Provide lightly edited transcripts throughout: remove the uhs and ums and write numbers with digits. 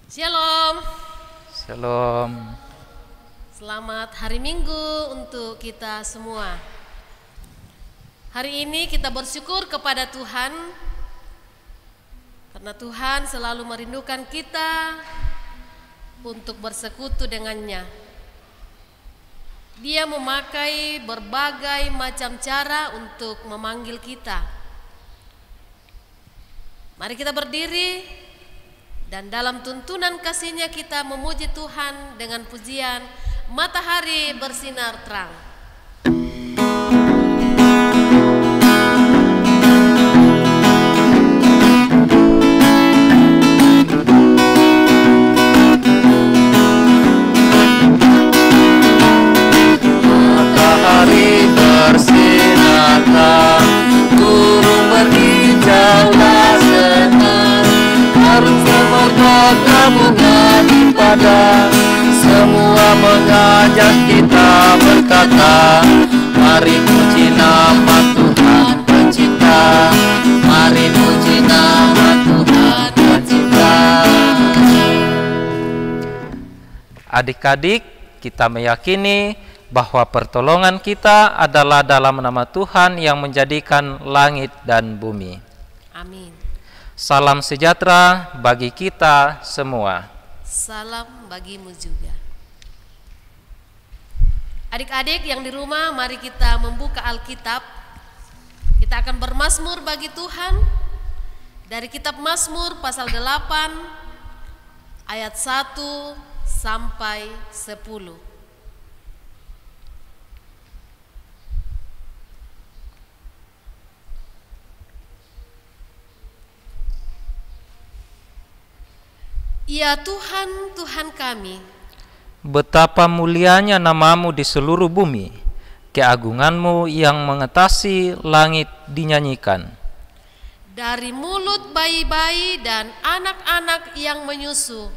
Shalom. Shalom. Selamat hari Minggu untuk kita semua. Hari ini kita bersyukur kepada Tuhan karena Tuhan selalu merindukan kita untuk bersekutu dengannya. Dia memakai berbagai macam cara untuk memanggil kita. Mari kita berdiri dan dalam tuntunan kasih-Nya kita memuji Tuhan dengan pujian Matahari Bersinar Terang. Matahari bersinar terang, burung berkicaulah senang, harus semoga bunga di padang. Semua mengajak kita berkata, mari puji nama Tuhan Pencipta, mari puji nama Tuhan Pencipta. Adik-adik, kita meyakini bahwa pertolongan kita adalah dalam nama Tuhan yang menjadikan langit dan bumi. Amin. Salam sejahtera bagi kita semua. Salam bagimu juga. Adik-adik yang di rumah, mari kita membuka Alkitab. Kita akan bermazmur bagi Tuhan dari kitab Mazmur pasal 8 ayat 1 sampai 10. Ya Tuhan, Tuhan kami, betapa mulianya namamu di seluruh bumi, keagunganmu yang mengatasi langit dinyanyikan. dari mulut bayi-bayi dan anak-anak yang menyusu,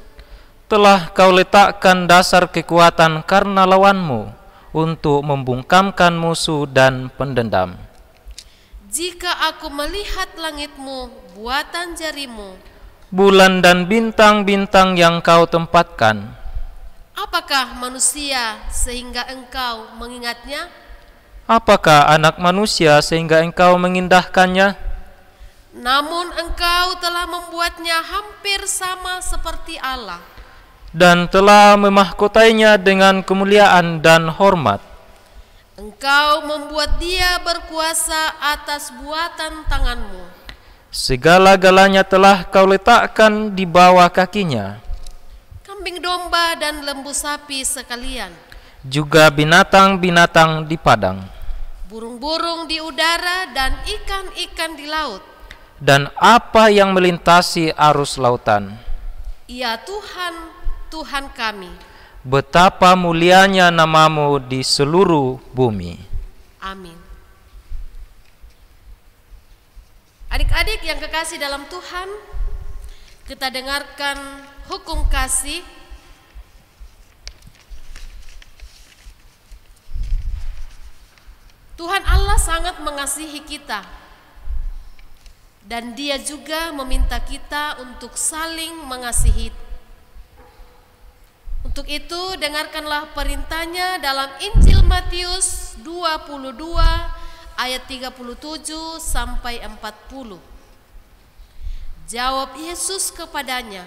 Telah kau letakkan dasar kekuatan karena lawanmu, untuk membungkamkan musuh dan pendendam. jika aku melihat langitmu, buatan jarimu, Bulan dan bintang-bintang yang kau tempatkan, apakah manusia sehingga engkau mengingatnya? apakah anak manusia sehingga engkau mengindahkannya? Namun engkau telah membuatnya hampir sama seperti Allah. Dan telah memahkotainya dengan kemuliaan dan hormat. Engkau membuat dia berkuasa atas buatan tanganmu. Segala-galanya telah kau letakkan di bawah kakinya, Kambing domba dan lembu sapi sekalian, juga binatang-binatang di padang, burung-burung di udara dan ikan-ikan di laut. dan apa yang melintasi arus lautan. Ya Tuhan, Tuhan kami. Betapa mulianya namamu di seluruh bumi. Amin. Adik-adik yang kekasih dalam Tuhan, kita dengarkan hukum kasih. Tuhan Allah sangat mengasihi kita, dan Dia juga meminta kita untuk saling mengasihi. Untuk itu dengarkanlah perintahnya dalam Injil Matius 22 ayat 37 sampai 40. Jawab Yesus kepadanya,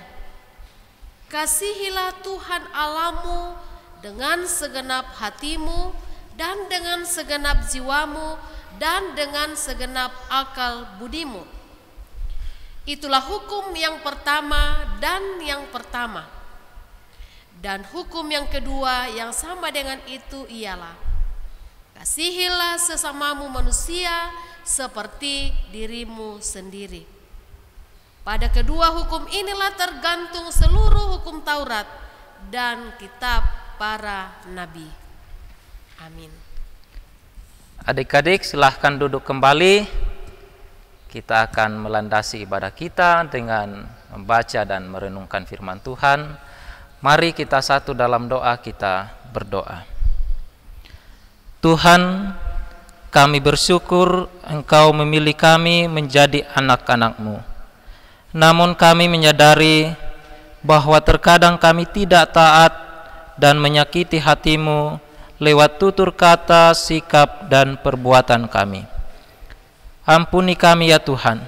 kasihilah Tuhan Allahmu dengan segenap hatimu dan dengan segenap jiwamu dan dengan segenap akal budimu. Itulah hukum yang pertama dan yang pertama. Dan hukum yang kedua yang sama dengan itu ialah, kasihilah sesamamu manusia seperti dirimu sendiri. Pada kedua hukum inilah tergantung seluruh hukum Taurat dan kitab para nabi. Amin. Adik-adik, silahkan duduk kembali. Kita akan melandasi ibadah kita dengan membaca dan merenungkan firman Tuhan. Mari kita satu dalam doa, kita berdoa. Tuhan, kami bersyukur Engkau memilih kami menjadi anak-anak-Mu. Namun kami menyadari bahwa terkadang kami tidak taat dan menyakiti hati-Mu lewat tutur kata, sikap, dan perbuatan kami. Ampuni kami ya Tuhan.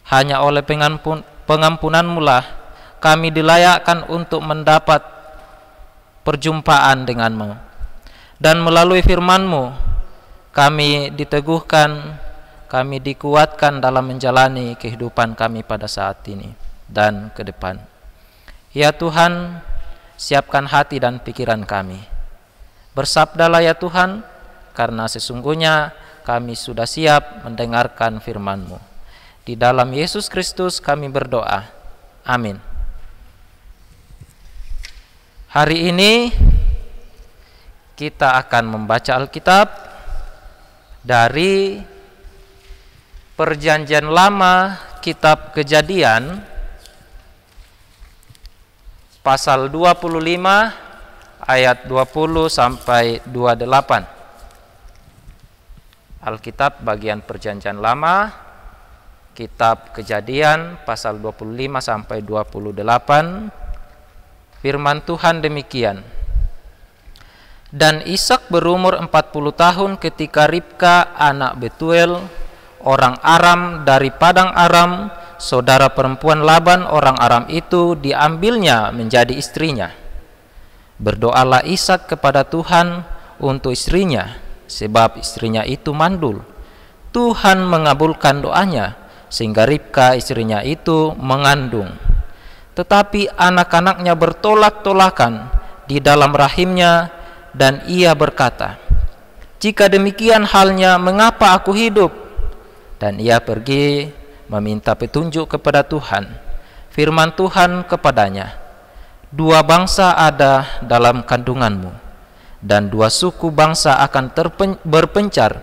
Hanya oleh pengampunan-Mu lah kami dilayakkan untuk mendapat perjumpaan dengan-Mu. Dan melalui firman-Mu kami diteguhkan, kami dikuatkan dalam menjalani kehidupan kami pada saat ini dan ke depan. Ya Tuhan, siapkan hati dan pikiran kami. Bersabdalah ya Tuhan, karena sesungguhnya kami sudah siap mendengarkan firman-Mu. Di dalam Yesus Kristus kami berdoa. Amin. Hari ini kita akan membaca Alkitab dari Perjanjian Lama, kitab Kejadian pasal 25 ayat 20 sampai 28. Alkitab bagian Perjanjian Lama, kitab Kejadian pasal 25 sampai 28. Firman Tuhan demikian. Dan Ishak berumur 40 tahun ketika Ribka anak Betuel orang Aram dari padang Aram, saudara perempuan Laban orang Aram itu, diambilnya menjadi istrinya. Berdoalah Ishak kepada Tuhan untuk istrinya, sebab istrinya itu mandul. Tuhan mengabulkan doanya, sehingga Ribka istrinya itu mengandung. Tetapi anak-anaknya bertolak-tolakan di dalam rahimnya, dan ia berkata, "Jika demikian halnya, mengapa aku hidup?" Dan ia pergi meminta petunjuk kepada Tuhan. Firman Tuhan kepadanya, "Dua bangsa ada dalam kandunganmu, dan dua suku bangsa akan berpencar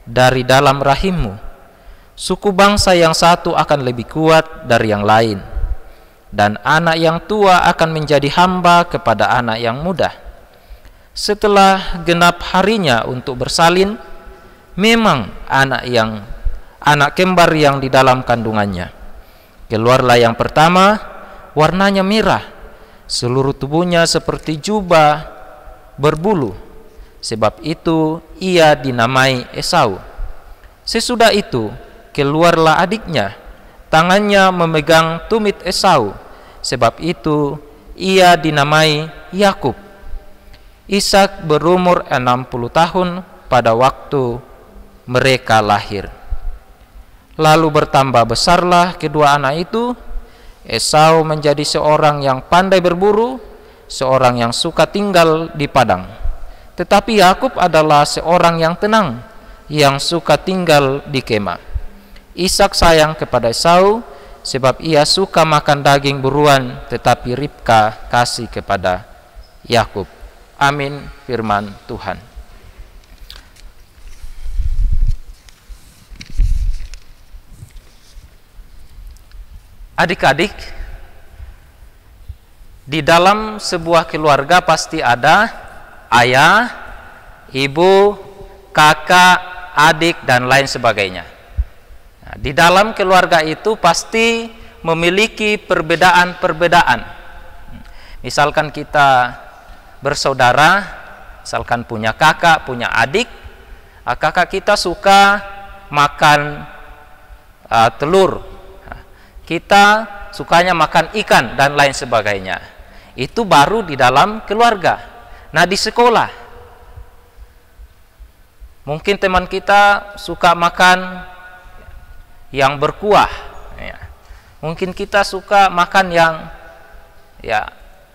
dari dalam rahimmu. Suku bangsa yang satu akan lebih kuat dari yang lain, dan anak yang tua akan menjadi hamba kepada anak yang muda. Setelah genap harinya untuk bersalin, memang anak kembar yang di dalam kandungannya. Keluarlah yang pertama, warnanya merah, seluruh tubuhnya seperti jubah berbulu, sebab itu ia dinamai Esau. Sesudah itu keluarlah adiknya, tangannya memegang tumit Esau, sebab itu ia dinamai Yakub. Ishak berumur 60 tahun pada waktu mereka lahir. Lalu bertambah besarlah kedua anak itu. Esau menjadi seorang yang pandai berburu, seorang yang suka tinggal di padang. Tetapi Yakub adalah seorang yang tenang, yang suka tinggal di kemah. Ishak sayang kepada Esau, sebab ia suka makan daging buruan, tetapi Ribka kasih kepada Yakub." Amin. Firman Tuhan. Adik-adik, di dalam sebuah keluarga pasti ada ayah, ibu, kakak, adik, dan lain sebagainya. Nah, di dalam keluarga itu pasti memiliki perbedaan-perbedaan. Misalkan kita bersaudara, misalkan punya kakak, punya adik, kakak kita suka makan telur, kita sukanya makan ikan, dan lain sebagainya. Itu baru di dalam keluarga. Nah, di sekolah mungkin teman kita suka makan yang berkuah, ya. Mungkin kita suka makan yang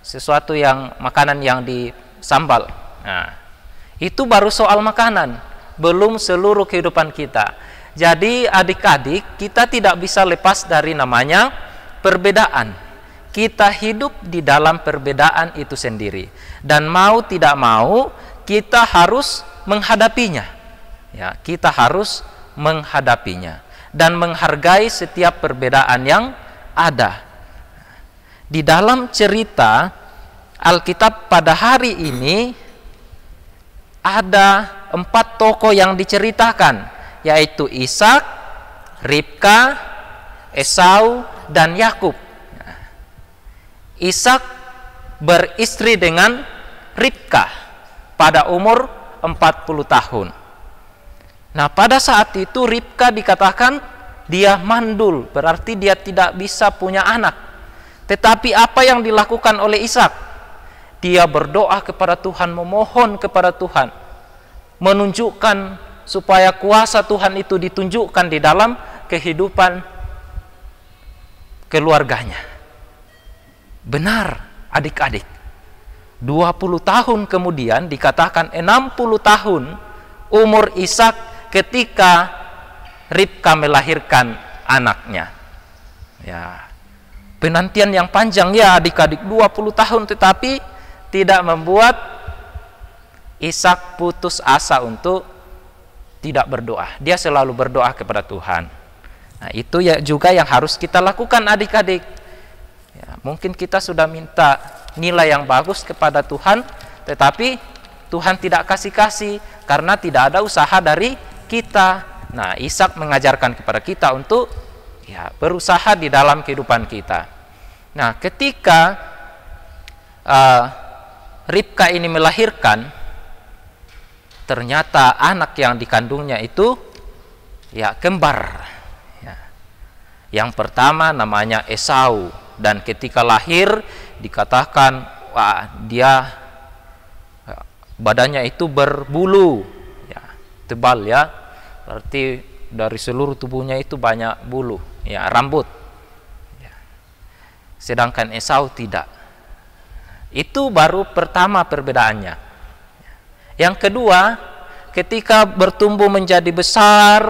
sesuatu yang makanan yang disambal. Nah, itu baru soal makanan, belum seluruh kehidupan kita. Jadi adik-adik, kita tidak bisa lepas dari namanya perbedaan. Kita hidup di dalam perbedaan itu sendiri, dan mau tidak mau kita harus menghadapinya. Ya, kita harus menghadapinya dan menghargai setiap perbedaan yang ada. Di dalam cerita Alkitab pada hari ini ada 4 tokoh yang diceritakan, yaitu Ishak, Ribka, Esau, dan Yakub. Ishak beristri dengan Ribka pada umur 40 tahun. Nah, pada saat itu Ribka dikatakan dia mandul, berarti dia tidak bisa punya anak. Tetapi apa yang dilakukan oleh Ishak? Dia berdoa kepada Tuhan, memohon kepada Tuhan, menunjukkan supaya kuasa Tuhan itu ditunjukkan di dalam kehidupan keluarganya. Benar, adik-adik. 20 tahun kemudian, dikatakan 60 tahun umur Ishak ketika Ribka melahirkan anaknya. Ya, penantian yang panjang ya adik-adik, 20 tahun, tetapi tidak membuat Ishak putus asa untuk tidak berdoa. Dia selalu berdoa kepada Tuhan. Nah, itu ya juga yang harus kita lakukan adik-adik. Ya, mungkin kita sudah minta nilai yang bagus kepada Tuhan, tetapi Tuhan tidak kasih karena tidak ada usaha dari kita. Nah, Ishak mengajarkan kepada kita untuk ya berusaha di dalam kehidupan kita. Nah, ketika Ribka ini melahirkan, ternyata anak yang dikandungnya itu ya kembar. Ya. Yang pertama namanya Esau, dan ketika lahir dikatakan wah, dia badannya itu berbulu, ya, tebal ya, berarti dari seluruh tubuhnya itu banyak bulu, ya, rambut. Ya. Sedangkan Esau tidak. Itu baru pertama perbedaannya. Yang kedua, ketika bertumbuh menjadi besar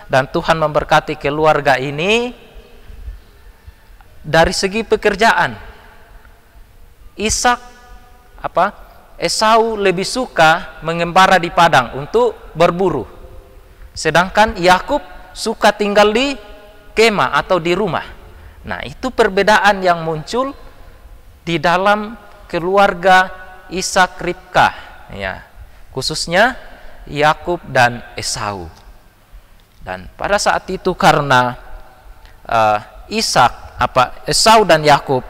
dan Tuhan memberkati keluarga ini, dari segi pekerjaan, Esau lebih suka mengembara di padang untuk berburu, sedangkan Yakub suka tinggal di kemah atau di rumah. Nah, itu perbedaan yang muncul di dalam keluarga Ishak Ribka, ya, khususnya Yakub dan Esau. Dan pada saat itu karena Esau dan Yakub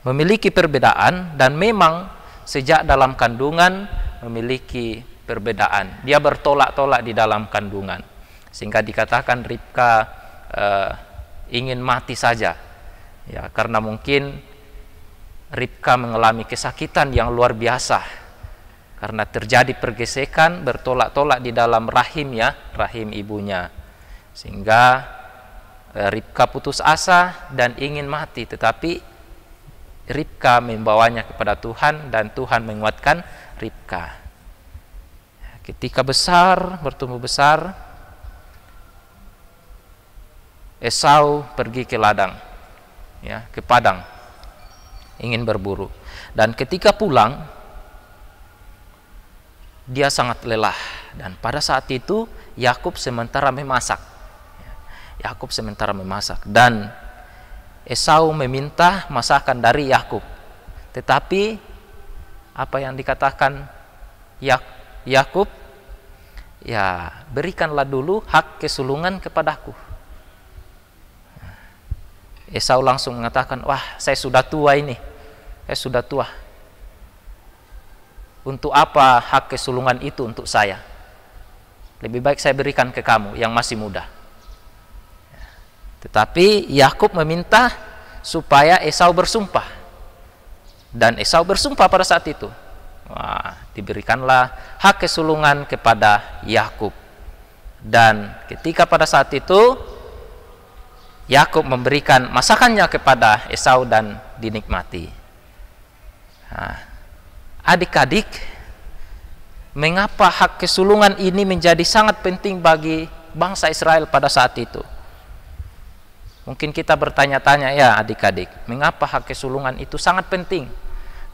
memiliki perbedaan, dan memang sejak dalam kandungan memiliki perbedaan. Dia bertolak-tolak di dalam kandungan, sehingga dikatakan Ribka ingin mati saja, ya, karena mungkin Ribka mengalami kesakitan yang luar biasa karena terjadi pergesekan, bertolak-tolak di dalam rahim ibunya, sehingga Ribka putus asa dan ingin mati, tetapi Ribka membawanya kepada Tuhan dan Tuhan menguatkan Ribka. Ketika bertumbuh besar, Esau pergi ke ladang, ya, ke padang, ingin berburu, dan ketika pulang dia sangat lelah, dan pada saat itu Yakub sementara memasak. Dan Esau meminta masakan dari Yakub, tetapi apa yang dikatakan Yakub, ya, berikanlah dulu hak kesulungan kepadaku. Esau langsung mengatakan, wah, saya sudah tua ini, untuk apa hak kesulungan itu untuk saya? Lebih baik saya berikan ke kamu yang masih muda. Tetapi Yakub meminta supaya Esau bersumpah, dan Esau bersumpah pada saat itu. Wah, diberikanlah hak kesulungan kepada Yakub, dan ketika pada saat itu Yakub memberikan masakannya kepada Esau dan dinikmati. Nah, adik-adik, mengapa hak kesulungan ini menjadi sangat penting bagi bangsa Israel pada saat itu? Mungkin kita bertanya-tanya, ya adik-adik, mengapa hak kesulungan itu sangat penting?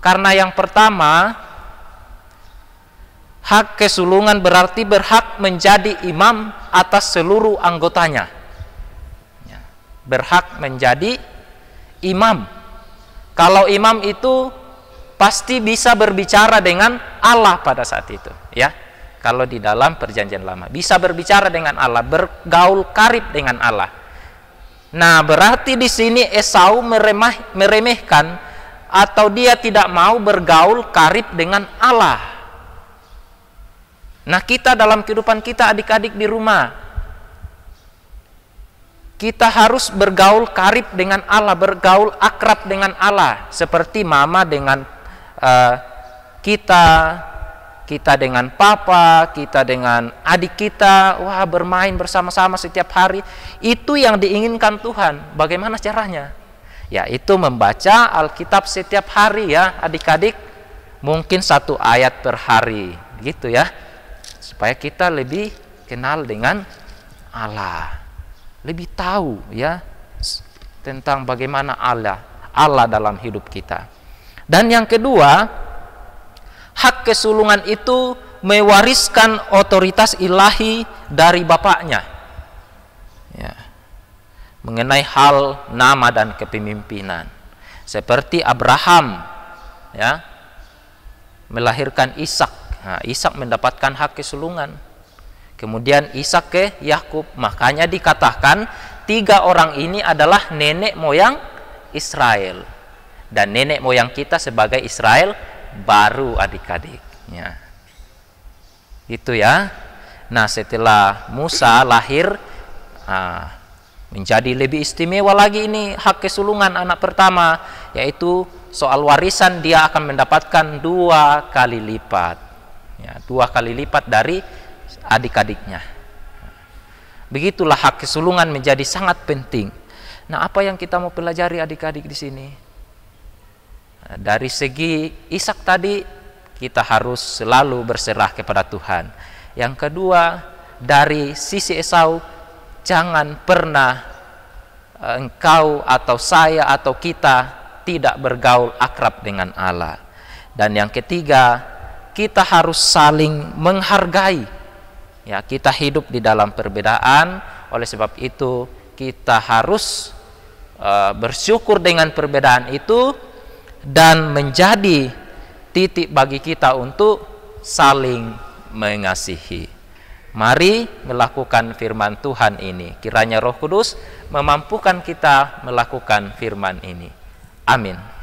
Karena yang pertama, hak kesulungan berarti berhak menjadi imam atas seluruh anggotanya. Berhak menjadi imam. Kalau imam itu pasti bisa berbicara dengan Allah pada saat itu, ya. Kalau di dalam perjanjian lama bisa berbicara dengan Allah, bergaul karib dengan Allah. Nah, berarti di sini Esau meremehkan atau dia tidak mau bergaul karib dengan Allah. Nah, kita dalam kehidupan kita adik-adik di rumah, kita harus bergaul karib dengan Allah, bergaul akrab dengan Allah. Seperti mama dengan kita dengan papa, kita dengan adik kita, wah bermain bersama-sama setiap hari. Itu yang diinginkan Tuhan. Bagaimana caranya? Ya, itu membaca Alkitab setiap hari ya adik-adik. Mungkin 1 ayat per hari, gitu ya. Supaya kita lebih kenal dengan Allah. Lebih tahu ya tentang bagaimana Allah dalam hidup kita. Dan yang kedua, hak kesulungan itu mewariskan otoritas ilahi dari bapaknya. Ya. Mengenai hal nama dan kepemimpinan. Seperti Abraham ya, melahirkan Ishak. Nah, Ishak mendapatkan hak kesulungan. Kemudian Ishak ke Yakub. Makanya dikatakan 3 orang ini adalah nenek moyang Israel. Dan nenek moyang kita sebagai Israel baru adik-adik. Ya. Itu ya. Nah, setelah Musa lahir, menjadi lebih istimewa lagi ini hak kesulungan anak pertama, yaitu soal warisan dia akan mendapatkan 2 kali lipat. Ya, 2 kali lipat dari adik-adiknya. Begitulah hak kesulungan menjadi sangat penting. Nah, apa yang kita mau pelajari adik-adik di sini? Dari segi Ishak tadi, kita harus selalu berserah kepada Tuhan. Yang kedua, dari sisi Esau, jangan pernah engkau atau saya atau kita tidak bergaul akrab dengan Allah. Dan yang ketiga, kita harus saling menghargai. Ya, kita hidup di dalam perbedaan, oleh sebab itu kita harus bersyukur dengan perbedaan itu dan menjadi titik bagi kita untuk saling mengasihi. Mari melakukan firman Tuhan ini. Kiranya Roh Kudus memampukan kita melakukan firman ini. Amin.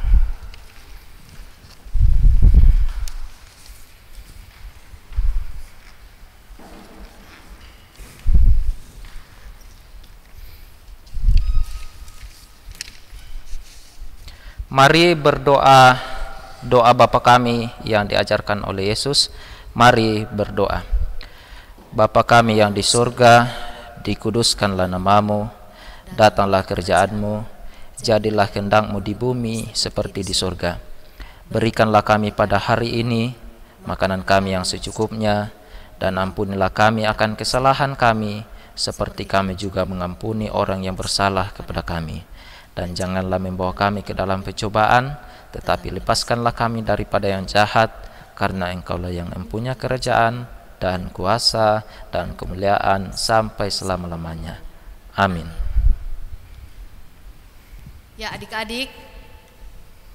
Mari berdoa doa Bapa kami yang diajarkan oleh Yesus. Mari berdoa. Bapa kami yang di surga, dikuduskanlah namamu, datanglah kerjaanmu, jadilah kehendak-Mu di bumi seperti di surga. Berikanlah kami pada hari ini makanan kami yang secukupnya, dan ampunilah kami akan kesalahan kami, seperti kami juga mengampuni orang yang bersalah kepada kami. Dan janganlah membawa kami ke dalam pencobaan, tetapi lepaskanlah kami daripada yang jahat, karena Engkaulah yang mempunyai kerajaan dan kuasa dan kemuliaan sampai selama-lamanya. Amin. Ya adik-adik,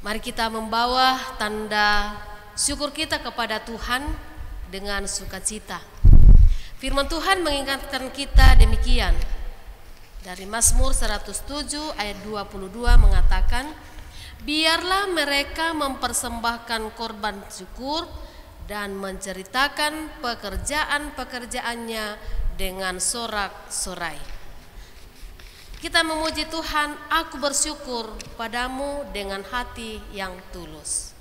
mari kita membawa tanda syukur kita kepada Tuhan dengan sukacita. Firman Tuhan mengingatkan kita demikian. Dari Mazmur 107 ayat 22 mengatakan, biarlah mereka mempersembahkan korban syukur dan menceritakan pekerjaan-pekerjaannya dengan sorak-sorai. Kita memuji Tuhan, aku bersyukur padamu dengan hati yang tulus.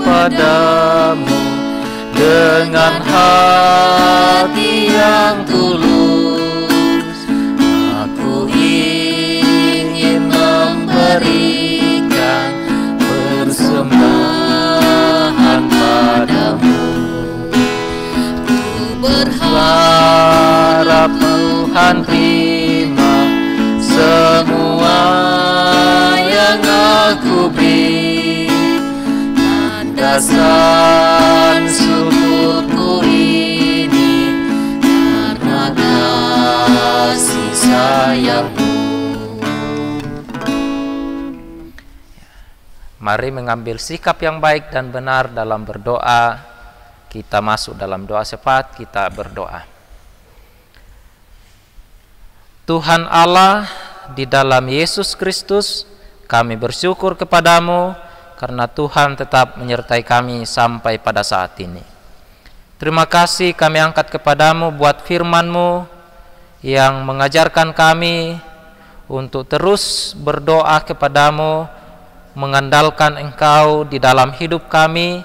Padamu dengan hati yang tulus, aku ingin memberikan persembahan padamu. Ku berharap Tuhan terima semua yang aku beri. Dasar syukurku ini karena sayangku. Mari mengambil sikap yang baik dan benar dalam berdoa. Kita masuk dalam doa syafaat, kita berdoa. Tuhan Allah, di dalam Yesus Kristus, kami bersyukur kepadamu karena Tuhan tetap menyertai kami sampai pada saat ini. Terima kasih kami angkat kepadamu buat firman-Mu yang mengajarkan kami untuk terus berdoa kepadamu, mengandalkan Engkau di dalam hidup kami,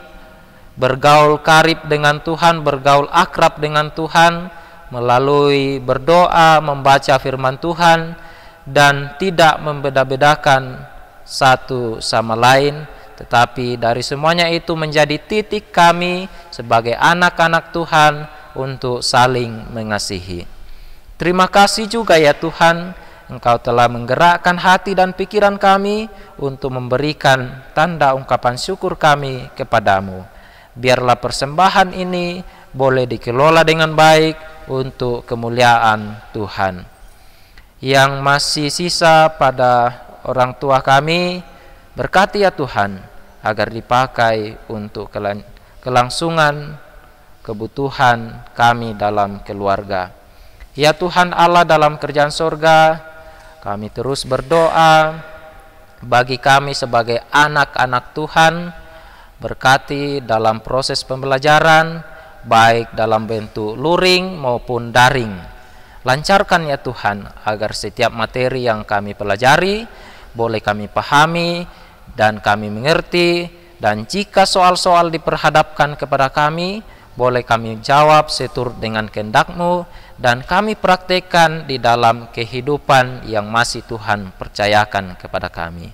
bergaul karib dengan Tuhan, bergaul akrab dengan Tuhan, melalui berdoa, membaca firman Tuhan, dan tidak membeda-bedakan satu sama lain, tetapi dari semuanya itu menjadi titik kami sebagai anak-anak Tuhan untuk saling mengasihi. Terima kasih juga ya Tuhan, Engkau telah menggerakkan hati dan pikiran kami untuk memberikan tanda ungkapan syukur kami kepadamu. Biarlah persembahan ini boleh dikelola dengan baik untuk kemuliaan Tuhan. Yang masih sisa pada orang tua kami, berkati ya Tuhan, agar dipakai untuk kelangsungan kebutuhan kami dalam keluarga. Ya Tuhan Allah dalam kerjaan sorga, kami terus berdoa bagi kami sebagai anak-anak Tuhan, berkati dalam proses pembelajaran, baik dalam bentuk luring maupun daring. Lancarkan ya Tuhan, agar setiap materi yang kami pelajari boleh kami pahami dan kami mengerti, dan jika soal-soal diperhadapkan kepada kami, boleh kami jawab seturut dengan kehendak-Mu dan kami praktekkan di dalam kehidupan yang masih Tuhan percayakan kepada kami.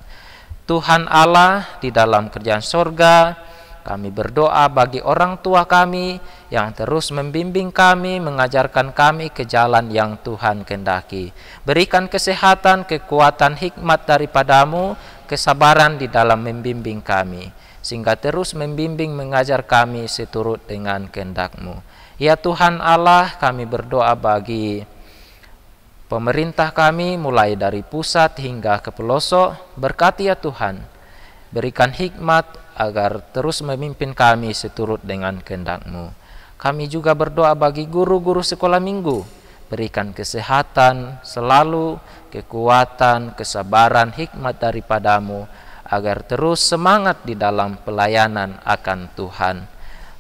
Tuhan Allah, di dalam kerjaan sorga, kami berdoa bagi orang tua kami yang terus membimbing kami, mengajarkan kami ke jalan yang Tuhan kehendaki. Berikan kesehatan, kekuatan, hikmat daripada-Mu, kesabaran di dalam membimbing kami, sehingga terus membimbing mengajar kami seturut dengan kehendak-Mu. Ya Tuhan Allah, kami berdoa bagi pemerintah kami mulai dari pusat hingga ke pelosok. Berkati ya Tuhan, berikan hikmat agar terus memimpin kami seturut dengan kehendak-Mu. Kami juga berdoa bagi guru-guru sekolah minggu, berikan kesehatan selalu, kekuatan, kesabaran, hikmat daripada-Mu, agar terus semangat di dalam pelayanan akan Tuhan.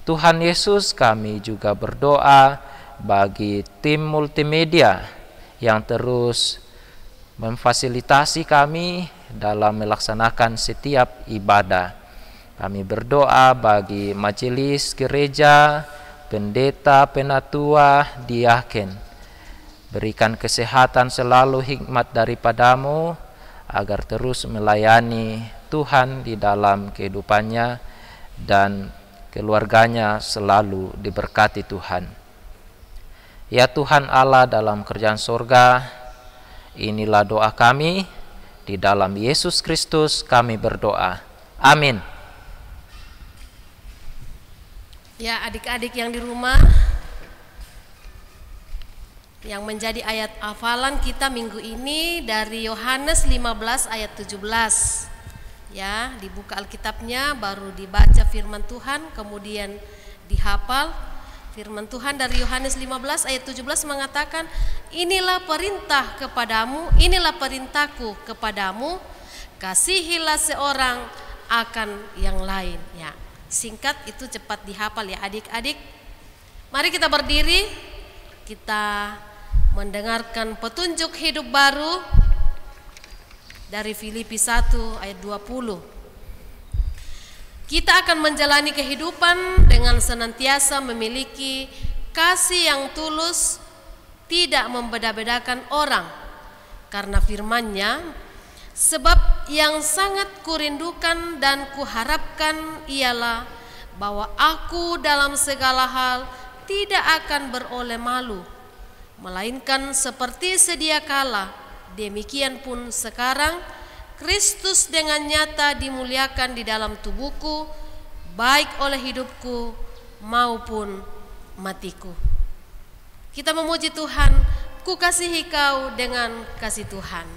Tuhan Yesus, kami juga berdoa bagi tim multimedia yang terus memfasilitasi kami dalam melaksanakan setiap ibadah. Kami berdoa bagi majelis gereja, pendeta, penatua, diaken. Berikan kesehatan selalu, hikmat daripada-Mu, agar terus melayani Tuhan di dalam kehidupannya dan keluarganya selalu diberkati Tuhan. Ya Tuhan Allah dalam kerjaan sorga, inilah doa kami, di dalam Yesus Kristus kami berdoa. Amin. Ya adik-adik yang di rumah, yang menjadi ayat hafalan kita minggu ini dari Yohanes 15 ayat 17. Ya, dibuka Alkitabnya, baru dibaca firman Tuhan, kemudian dihafal. Firman Tuhan dari Yohanes 15 ayat 17 mengatakan, inilah perintah kepadamu, inilah perintahku kepadamu, kasihilah seorang akan yang lain. Ya, singkat itu cepat dihafal ya adik-adik. Mari kita berdiri, kita mendengarkan petunjuk hidup baru dari Filipi 1 ayat 20. Kita akan menjalani kehidupan dengan senantiasa memiliki kasih yang tulus, tidak membeda-bedakan orang. Karena firman-Nya, sebab yang sangat kurindukan dan kuharapkan ialah bahwa aku dalam segala hal tidak akan beroleh malu, melainkan seperti sedia kala, demikian pun sekarang Kristus dengan nyata dimuliakan di dalam tubuhku, baik oleh hidupku maupun matiku. Kita memuji Tuhan, Ku kasihi kau dengan kasih Tuhan.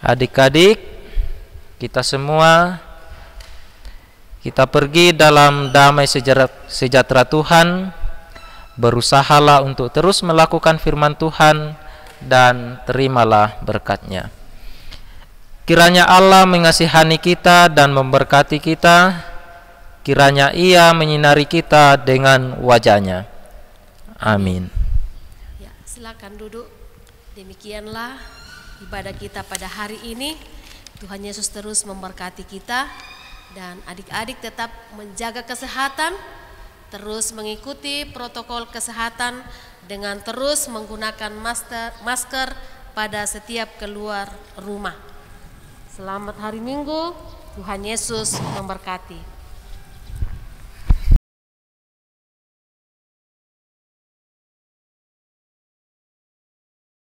Adik-adik, kita semua, kita pergi dalam damai sejahtera Tuhan, berusahalah untuk terus melakukan firman Tuhan dan terimalah berkat-Nya. Kiranya Allah mengasihani kita dan memberkati kita, kiranya Ia menyinari kita dengan wajah-Nya. Amin. Ya, silakan duduk. Demikianlah ibadah kita pada hari ini. Tuhan Yesus terus memberkati kita, dan adik-adik tetap menjaga kesehatan, terus mengikuti protokol kesehatan dengan terus menggunakan masker pada setiap keluar rumah. Selamat hari Minggu, Tuhan Yesus memberkati.